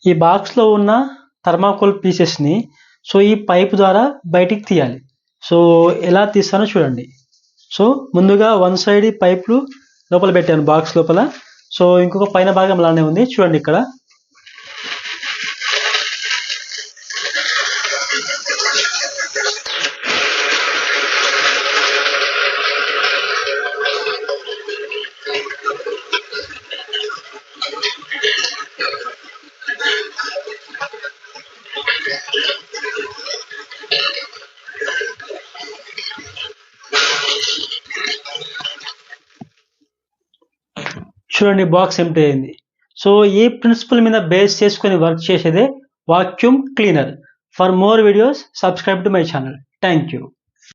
ఈ బాక్స్లో ఉన్న థర్మాకోల్ పీసెస్ని సో ఈ పైప్ ద్వారా బయటికి తీయాలి. సో ఎలా తీస్తానో చూడండి. సో ముందుగా వన్ సైడ్ ఈ పైపులు లోపల పెట్టాను బాక్స్ లోపల. సో ఇంకొక పైన భాగం అలానే ఉంది చూడండి. ఇక్కడ చూడండి బాక్స్ ఎంప్టీ అయింది. సో ఈ ప్రిన్సిపల్ మీద బేస్ చేసుకొని వర్క్ చేసేదే vacuum cleaner. For more videos subscribe to my channel. Thank you.